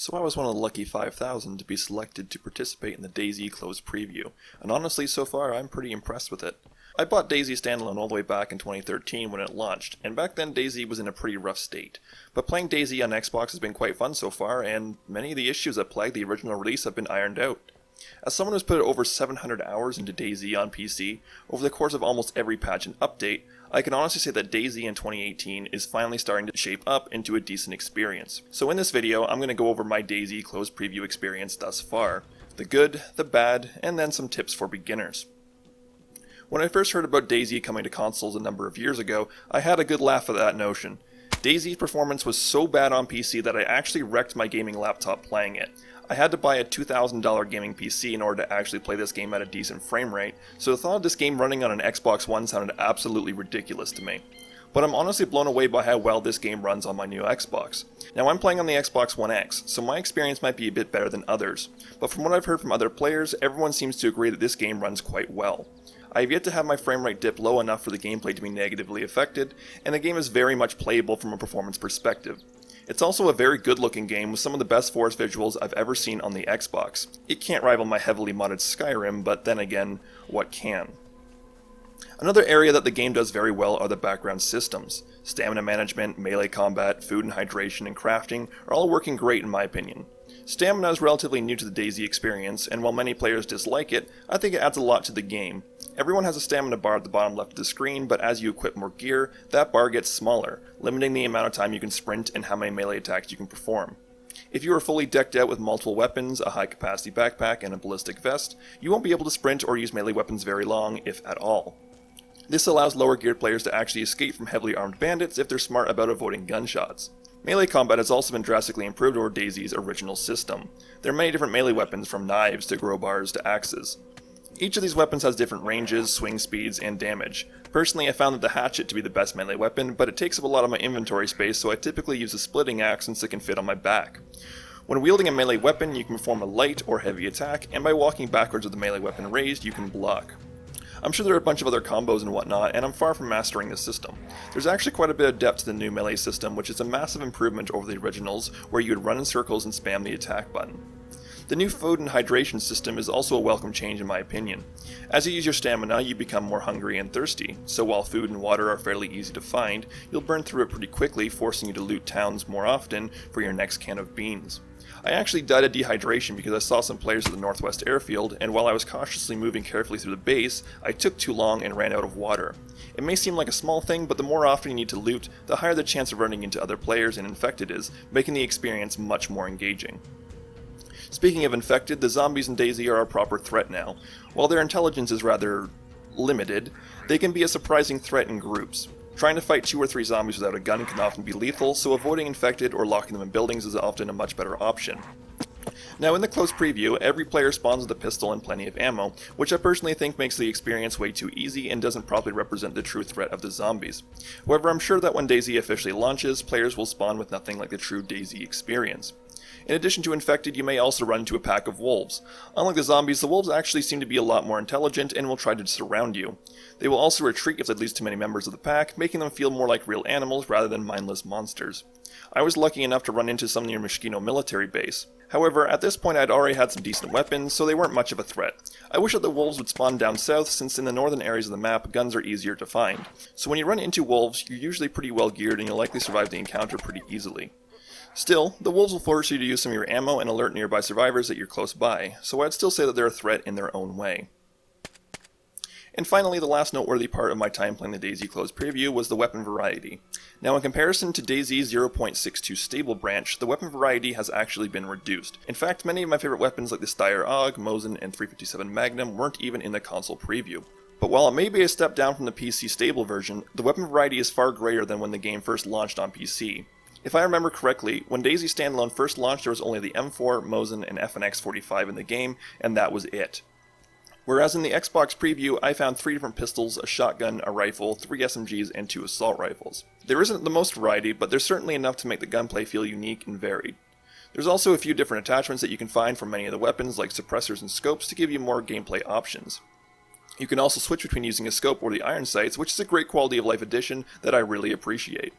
So I was one of the lucky 5,000 to be selected to participate in the DayZ closed preview, and honestly so far I'm pretty impressed with it. I bought DayZ standalone all the way back in 2013 when it launched, and back then DayZ was in a pretty rough state. But playing DayZ on Xbox has been quite fun so far, and many of the issues that plagued the original release have been ironed out. As someone who's put over 700 hours into DayZ on PC, over the course of almost every patch and update, I can honestly say that DayZ in 2018 is finally starting to shape up into a decent experience. So in this video, I'm going to go over my DayZ closed preview experience thus far, the good, the bad, and then some tips for beginners. When I first heard about DayZ coming to consoles a number of years ago, I had a good laugh at that notion. DayZ's performance was so bad on PC that I actually wrecked my gaming laptop playing it. I had to buy a $2,000 gaming PC in order to actually play this game at a decent frame rate, so the thought of this game running on an Xbox One sounded absolutely ridiculous to me. But I'm honestly blown away by how well this game runs on my new Xbox. Now I'm playing on the Xbox One X, so my experience might be a bit better than others, but from what I've heard from other players, everyone seems to agree that this game runs quite well. I have yet to have my frame rate dip low enough for the gameplay to be negatively affected, and the game is very much playable from a performance perspective. It's also a very good looking game with some of the best forest visuals I've ever seen on the Xbox. It can't rival my heavily modded Skyrim, but then again, what can? Another area that the game does very well are the background systems. Stamina management, melee combat, food and hydration, and crafting are all working great in my opinion. Stamina is relatively new to the DayZ experience, and while many players dislike it, I think it adds a lot to the game. Everyone has a stamina bar at the bottom left of the screen, but as you equip more gear, that bar gets smaller, limiting the amount of time you can sprint and how many melee attacks you can perform. If you are fully decked out with multiple weapons, a high capacity backpack, and a ballistic vest, you won't be able to sprint or use melee weapons very long, if at all. This allows lower geared players to actually escape from heavily armed bandits if they're smart about avoiding gunshots. Melee combat has also been drastically improved over DayZ's original system. There are many different melee weapons, from knives to crowbars to axes. Each of these weapons has different ranges, swing speeds, and damage. Personally, I found that the hatchet to be the best melee weapon, but it takes up a lot of my inventory space, so I typically use a splitting axe since it can fit on my back. When wielding a melee weapon, you can perform a light or heavy attack, and by walking backwards with the melee weapon raised, you can block. I'm sure there are a bunch of other combos and whatnot, and I'm far from mastering this system. There's actually quite a bit of depth to the new melee system, which is a massive improvement over the originals, where you would run in circles and spam the attack button. The new food and hydration system is also a welcome change in my opinion. As you use your stamina, you become more hungry and thirsty, so while food and water are fairly easy to find, you'll burn through it pretty quickly, forcing you to loot towns more often for your next can of beans. I actually died of dehydration because I saw some players at the Northwest Airfield, and while I was cautiously moving carefully through the base, I took too long and ran out of water. It may seem like a small thing, but the more often you need to loot, the higher the chance of running into other players and infected is, making the experience much more engaging. Speaking of infected, the zombies in DayZ are a proper threat now. While their intelligence is rather limited, they can be a surprising threat in groups. Trying to fight 2 or 3 zombies without a gun can often be lethal, so avoiding infected or locking them in buildings is often a much better option. Now in the closed preview, every player spawns with a pistol and plenty of ammo, which I personally think makes the experience way too easy and doesn't properly represent the true threat of the zombies. However, I'm sure that when DayZ officially launches, players will spawn with nothing like the true DayZ experience. In addition to infected, you may also run into a pack of wolves. Unlike the zombies, the wolves actually seem to be a lot more intelligent and will try to surround you. They will also retreat if they lose too many members of the pack, making them feel more like real animals rather than mindless monsters. I was lucky enough to run into some near Mishkino military base. However, at this point I'd already had some decent weapons, so they weren't much of a threat. I wish that the wolves would spawn down south, since in the northern areas of the map, guns are easier to find. So when you run into wolves, you're usually pretty well geared and you'll likely survive the encounter pretty easily. Still, the wolves will force you to use some of your ammo and alert nearby survivors that you're close by, so I'd still say that they're a threat in their own way. And finally, the last noteworthy part of my time playing the DayZ closed preview was the weapon variety. Now in comparison to DayZ's 0.62 stable branch, the weapon variety has actually been reduced. In fact, many of my favorite weapons like the Steyr AUG, Mosin, and 357 Magnum weren't even in the console preview. But while it may be a step down from the PC stable version, the weapon variety is far greater than when the game first launched on PC. If I remember correctly, when DayZ Standalone first launched there was only the M4, Mosin, and FNX45 in the game, and that was it. Whereas in the Xbox preview, I found 3 different pistols, a shotgun, a rifle, 3 SMGs, and 2 assault rifles. There isn't the most variety, but there's certainly enough to make the gunplay feel unique and varied. There's also a few different attachments that you can find for many of the weapons, like suppressors and scopes, to give you more gameplay options. You can also switch between using a scope or the iron sights, which is a great quality of life addition that I really appreciate.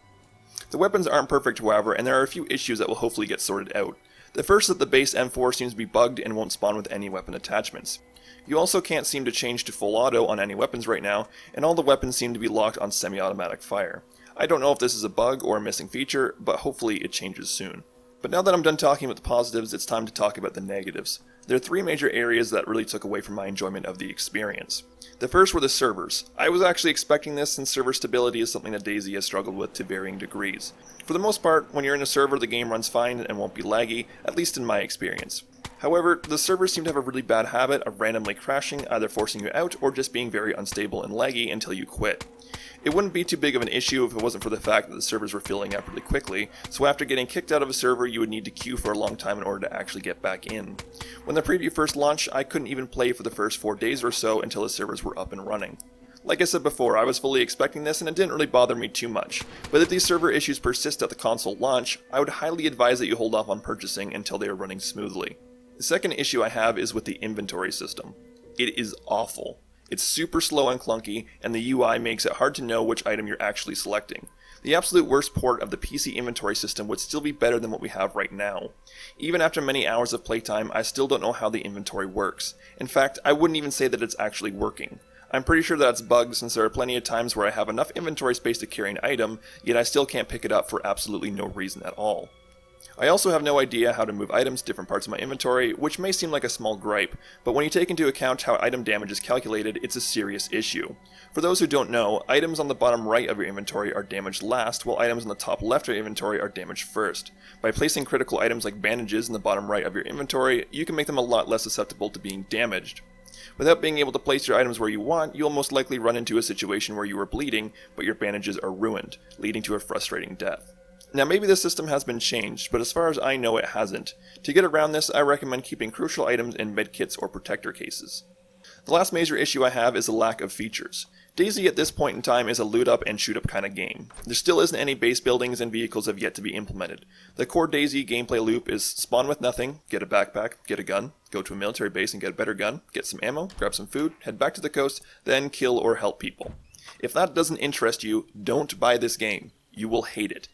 The weapons aren't perfect, however, and there are a few issues that will hopefully get sorted out. The first is that the base M4 seems to be bugged and won't spawn with any weapon attachments. You also can't seem to change to full auto on any weapons right now, and all the weapons seem to be locked on semi-automatic fire. I don't know if this is a bug or a missing feature, but hopefully it changes soon. But now that I'm done talking about the positives, it's time to talk about the negatives. There are three major areas that really took away from my enjoyment of the experience. The first were the servers. I was actually expecting this, since server stability is something that DayZ has struggled with to varying degrees. For the most part, when you're in a server, the game runs fine and won't be laggy, at least in my experience. However, the servers seem to have a really bad habit of randomly crashing, either forcing you out or just being very unstable and laggy until you quit. It wouldn't be too big of an issue if it wasn't for the fact that the servers were filling up really quickly, so after getting kicked out of a server you would need to queue for a long time in order to actually get back in. When the preview first launched, I couldn't even play for the first 4 days or so until the servers were up and running. Like I said before, I was fully expecting this and it didn't really bother me too much, but if these server issues persist at the console launch, I would highly advise that you hold off on purchasing until they are running smoothly. The second issue I have is with the inventory system. It is awful. It's super slow and clunky, and the UI makes it hard to know which item you're actually selecting. The absolute worst port of the PC inventory system would still be better than what we have right now. Even after many hours of playtime, I still don't know how the inventory works. In fact, I wouldn't even say that it's actually working. I'm pretty sure that's bugged, since there are plenty of times where I have enough inventory space to carry an item, yet I still can't pick it up for absolutely no reason at all. I also have no idea how to move items to different parts of my inventory, which may seem like a small gripe, but when you take into account how item damage is calculated, it's a serious issue. For those who don't know, items on the bottom right of your inventory are damaged last, while items on the top left of your inventory are damaged first. By placing critical items like bandages in the bottom right of your inventory, you can make them a lot less susceptible to being damaged. Without being able to place your items where you want, you'll most likely run into a situation where you are bleeding, but your bandages are ruined, leading to a frustrating death. Now maybe the system has been changed, but as far as I know it hasn't. To get around this, I recommend keeping crucial items in medkits or protector cases. The last major issue I have is the lack of features. DayZ at this point in time is a loot up and shoot up kind of game. There still isn't any base buildings, and vehicles have yet to be implemented. The core DayZ gameplay loop is spawn with nothing, get a backpack, get a gun, go to a military base and get a better gun, get some ammo, grab some food, head back to the coast, then kill or help people. If that doesn't interest you, don't buy this game. You will hate it.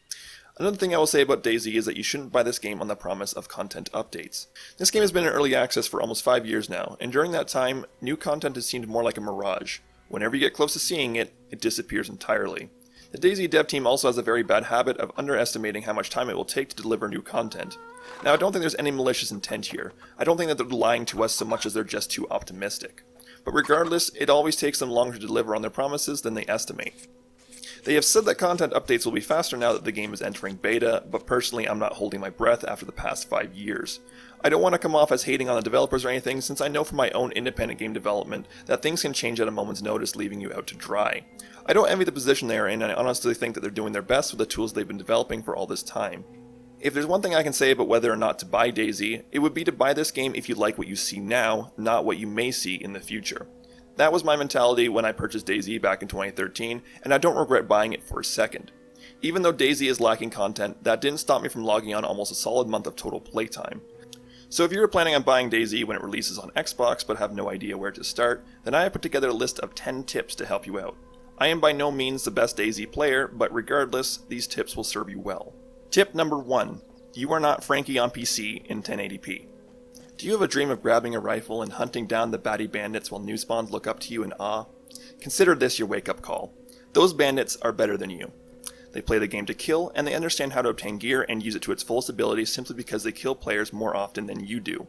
Another thing I will say about DayZ is that you shouldn't buy this game on the promise of content updates. This game has been in early access for almost 5 years now, and during that time, new content has seemed more like a mirage. Whenever you get close to seeing it, it disappears entirely. The DayZ dev team also has a very bad habit of underestimating how much time it will take to deliver new content. Now, I don't think there's any malicious intent here. I don't think that they're lying to us so much as they're just too optimistic. But regardless, it always takes them longer to deliver on their promises than they estimate. They have said that content updates will be faster now that the game is entering beta, but personally I'm not holding my breath after the past 5 years. I don't want to come off as hating on the developers or anything, since I know from my own independent game development that things can change at a moment's notice, leaving you out to dry. I don't envy the position they are in, and I honestly think that they're doing their best with the tools they've been developing for all this time. If there's one thing I can say about whether or not to buy DayZ, it would be to buy this game if you like what you see now, not what you may see in the future. That was my mentality when I purchased DayZ back in 2013, and I don't regret buying it for a second. Even though DayZ is lacking content, that didn't stop me from logging on almost a solid month of total playtime. So if you were planning on buying DayZ when it releases on Xbox but have no idea where to start, then I have put together a list of 10 tips to help you out. I am by no means the best DayZ player, but regardless, these tips will serve you well. Tip number 1. You are not Frankie on PC in 1080p. Do you have a dream of grabbing a rifle and hunting down the batty bandits while new spawns look up to you in awe? Consider this your wake-up call. Those bandits are better than you. They play the game to kill, and they understand how to obtain gear and use it to its fullest ability simply because they kill players more often than you do.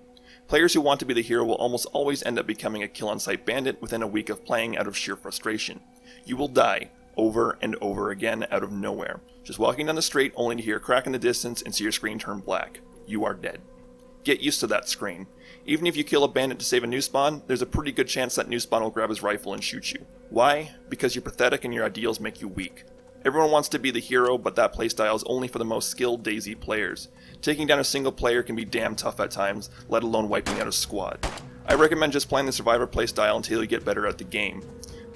Players who want to be the hero will almost always end up becoming a kill-on-sight bandit within a week of playing out of sheer frustration. You will die, over and over again, out of nowhere. Just walking down the street only to hear a crack in the distance and see your screen turn black. You are dead. Get used to that screen. Even if you kill a bandit to save a new spawn, there's a pretty good chance that new spawn will grab his rifle and shoot you. Why? Because you're pathetic and your ideals make you weak. Everyone wants to be the hero, but that playstyle is only for the most skilled DayZ players. Taking down a single player can be damn tough at times, let alone wiping out a squad. I recommend just playing the survivor playstyle until you get better at the game.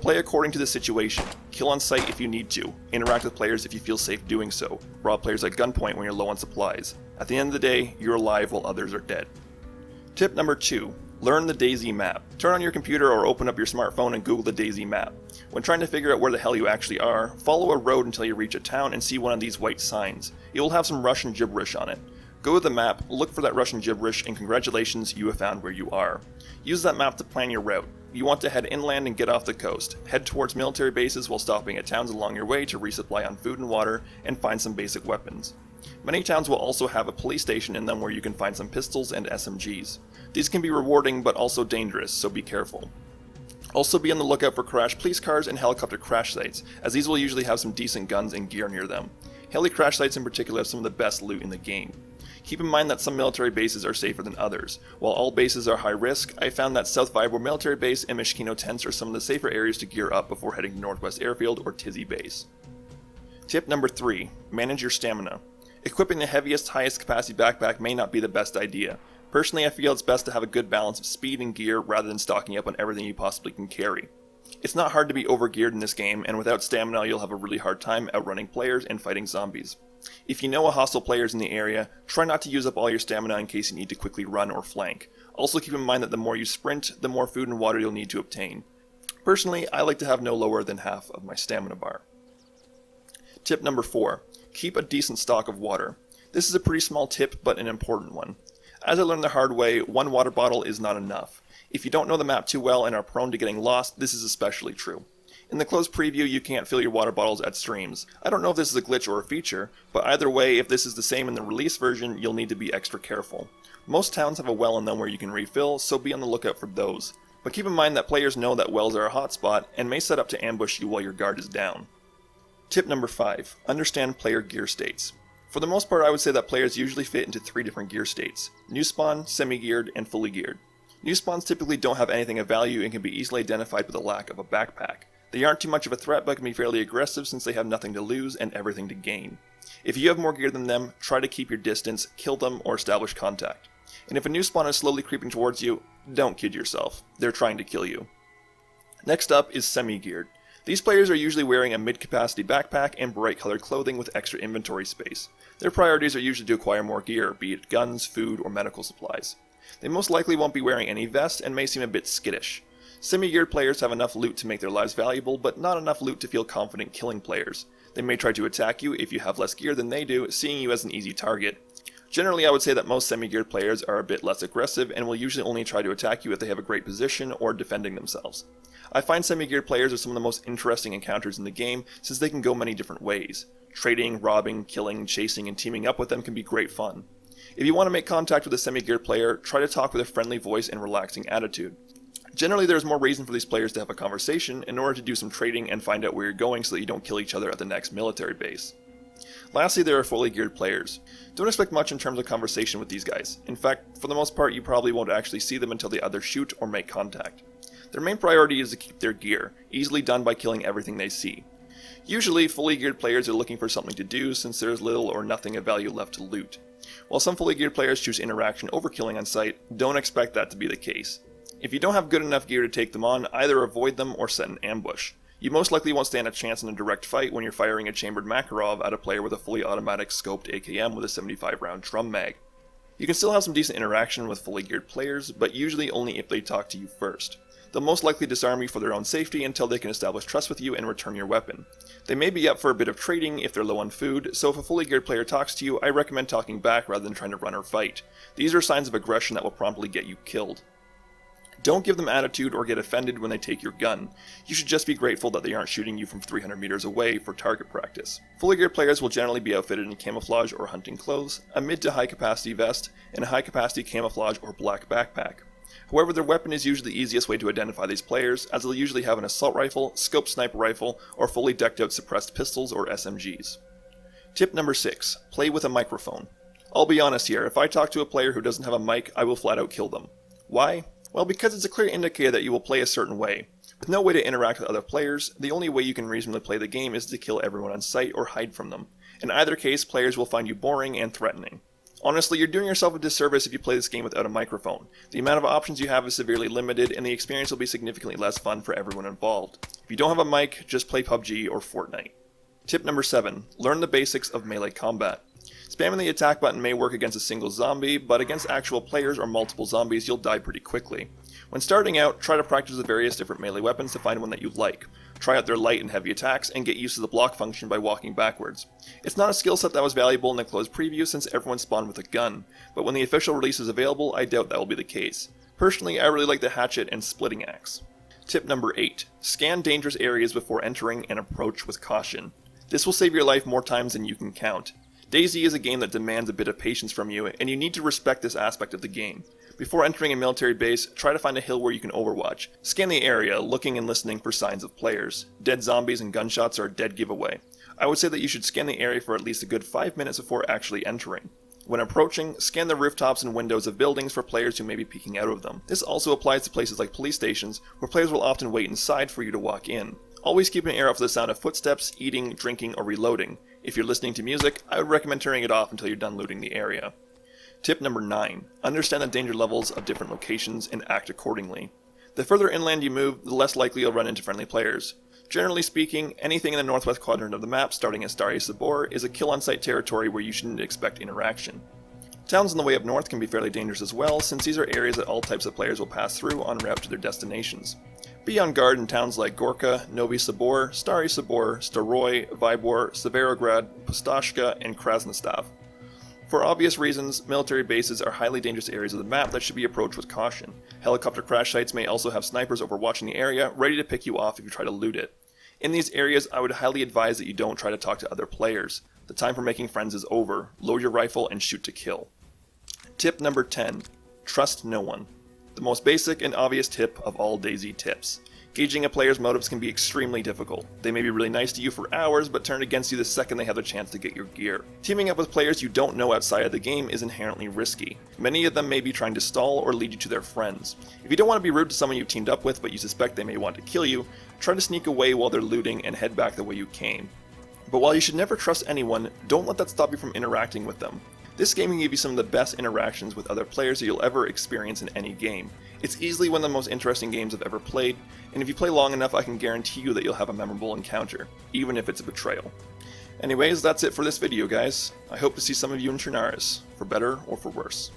Play according to the situation. Kill on sight if you need to. Interact with players if you feel safe doing so. Rob players at gunpoint when you're low on supplies. At the end of the day, you're alive while others are dead. Tip number 2. Learn the DayZ map. Turn on your computer or open up your smartphone and Google the DayZ map. When trying to figure out where the hell you actually are, follow a road until you reach a town and see one of these white signs. It will have some Russian gibberish on it. Go to the map, look for that Russian gibberish, and congratulations, you have found where you are. Use that map to plan your route. You want to head inland and get off the coast. Head towards military bases while stopping at towns along your way to resupply on food and water and find some basic weapons. Many towns will also have a police station in them where you can find some pistols and SMGs. These can be rewarding but also dangerous, so be careful. Also be on the lookout for crashed police cars and helicopter crash sites, as these will usually have some decent guns and gear near them. Heli crash sites in particular have some of the best loot in the game. Keep in mind that some military bases are safer than others. While all bases are high risk, I found that South Vibor Military Base and Mishkino Tents are some of the safer areas to gear up before heading to Northwest Airfield or Tizzy Base. Tip number 3. Manage your stamina. Equipping the heaviest, highest capacity backpack may not be the best idea. Personally, I feel it's best to have a good balance of speed and gear rather than stocking up on everything you possibly can carry. It's not hard to be overgeared in this game, and without stamina you'll have a really hard time outrunning players and fighting zombies. If you know a hostile player is in the area, try not to use up all your stamina in case you need to quickly run or flank. Also keep in mind that the more you sprint, the more food and water you'll need to obtain. Personally, I like to have no lower than half of my stamina bar. Tip number 4. Keep a decent stock of water. This is a pretty small tip, but an important one. As I learned the hard way, one water bottle is not enough. If you don't know the map too well and are prone to getting lost, this is especially true. In the closed preview, you can't fill your water bottles at streams. I don't know if this is a glitch or a feature, but either way, if this is the same in the release version, you'll need to be extra careful. Most towns have a well in them where you can refill, so be on the lookout for those. But keep in mind that players know that wells are a hotspot and may set up to ambush you while your guard is down. Tip number 5. Understand player gear states. For the most part, I would say that players usually fit into 3 different gear states: new spawn, semi-geared, and fully geared. New spawns typically don't have anything of value and can be easily identified with the lack of a backpack. They aren't too much of a threat but can be fairly aggressive since they have nothing to lose and everything to gain. If you have more gear than them, try to keep your distance, kill them, or establish contact. And if a new spawn is slowly creeping towards you, don't kid yourself. They're trying to kill you. Next up is semi-geared. These players are usually wearing a mid-capacity backpack and bright-colored clothing with extra inventory space. Their priorities are usually to acquire more gear, be it guns, food, or medical supplies. They most likely won't be wearing any vest and may seem a bit skittish. Semi-geared players have enough loot to make their lives valuable, but not enough loot to feel confident killing players. They may try to attack you if you have less gear than they do, seeing you as an easy target. Generally, I would say that most semi-geared players are a bit less aggressive and will usually only try to attack you if they have a great position or defending themselves. I find semi-geared players are some of the most interesting encounters in the game since they can go many different ways. Trading, robbing, killing, chasing, and teaming up with them can be great fun. If you want to make contact with a semi-geared player, try to talk with a friendly voice and relaxing attitude. Generally, there is more reason for these players to have a conversation in order to do some trading and find out where you're going so that you don't kill each other at the next military base. Lastly, there are fully geared players. Don't expect much in terms of conversation with these guys. In fact, for the most part, you probably won't actually see them until they either shoot or make contact. Their main priority is to keep their gear, easily done by killing everything they see. Usually, fully geared players are looking for something to do since there is little or nothing of value left to loot. While some fully geared players choose interaction over killing on sight, don't expect that to be the case. If you don't have good enough gear to take them on, either avoid them or set an ambush. You most likely won't stand a chance in a direct fight when you're firing a chambered Makarov at a player with a fully automatic scoped AKM with a 75 round drum mag. You can still have some decent interaction with fully geared players, but usually only if they talk to you first. They'll most likely disarm you for their own safety until they can establish trust with you and return your weapon. They may be up for a bit of trading if they're low on food, so if a fully geared player talks to you, I recommend talking back rather than trying to run or fight. These are signs of aggression that will promptly get you killed. Don't give them attitude or get offended when they take your gun. You should just be grateful that they aren't shooting you from 300 meters away for target practice. Fully geared players will generally be outfitted in camouflage or hunting clothes, a mid to high capacity vest, and a high capacity camouflage or black backpack. However, their weapon is usually the easiest way to identify these players, as they'll usually have an assault rifle, scope sniper rifle, or fully decked out suppressed pistols or SMGs. Tip number 6. Play with a microphone. I'll be honest here, if I talk to a player who doesn't have a mic, I will flat out kill them. Why? Well, because it's a clear indicator that you will play a certain way. With no way to interact with other players, the only way you can reasonably play the game is to kill everyone on sight or hide from them. In either case, players will find you boring and threatening. Honestly, you're doing yourself a disservice if you play this game without a microphone. The amount of options you have is severely limited, and the experience will be significantly less fun for everyone involved. If you don't have a mic, just play PUBG or Fortnite. Tip number 7. Learn the basics of melee combat. Spamming the attack button may work against a single zombie, but against actual players or multiple zombies, you'll die pretty quickly. When starting out, try to practice with various different melee weapons to find one that you like. try out their light and heavy attacks, and get used to the block function by walking backwards. It's not a skill set that was valuable in the closed preview since everyone spawned with a gun, but when the official release is available, I doubt that will be the case. Personally, I really like the hatchet and splitting axe. Tip number 8. Scan dangerous areas before entering and approach with caution. This will save your life more times than you can count. DayZ is a game that demands a bit of patience from you, and you need to respect this aspect of the game. Before entering a military base, try to find a hill where you can overwatch. Scan the area, looking and listening for signs of players. Dead zombies and gunshots are a dead giveaway. I would say that you should scan the area for at least a good 5 minutes before actually entering. When approaching, scan the rooftops and windows of buildings for players who may be peeking out of them. This also applies to places like police stations, where players will often wait inside for you to walk in. Always keep an ear out for the sound of footsteps, eating, drinking, or reloading. If you're listening to music, I would recommend turning it off until you're done looting the area. Tip number 9. Understand the danger levels of different locations and act accordingly. The further inland you move, the less likely you'll run into friendly players. Generally speaking, anything in the northwest quadrant of the map starting at Starry Sabor is a kill-on-sight territory where you shouldn't expect interaction. Towns on the way up north can be fairly dangerous as well, since these are areas that all types of players will pass through en route to their destinations. Be on guard in towns like Gorka, Novi Sabor, Starry Sabor, Staroy, Vybor, Severograd, Postashka, and Krasnostav. For obvious reasons, military bases are highly dangerous areas of the map that should be approached with caution. Helicopter crash sites may also have snipers overwatching the area, ready to pick you off if you try to loot it. In these areas, I would highly advise that you don't try to talk to other players. The time for making friends is over. Load your rifle and shoot to kill. Tip number 10. Trust no one. The most basic and obvious tip of all DayZ tips. Gauging a player's motives can be extremely difficult. They may be really nice to you for hours, but turn against you the second they have the chance to get your gear. Teaming up with players you don't know outside of the game is inherently risky. Many of them may be trying to stall or lead you to their friends. If you don't want to be rude to someone you've teamed up with, but you suspect they may want to kill you, try to sneak away while they're looting and head back the way you came. But while you should never trust anyone, don't let that stop you from interacting with them. This game can give you some of the best interactions with other players that you'll ever experience in any game. It's easily one of the most interesting games I've ever played, and if you play long enough I can guarantee you that you'll have a memorable encounter, even if it's a betrayal. Anyways, that's it for this video guys. I hope to see some of you in Chernarus, for better or for worse.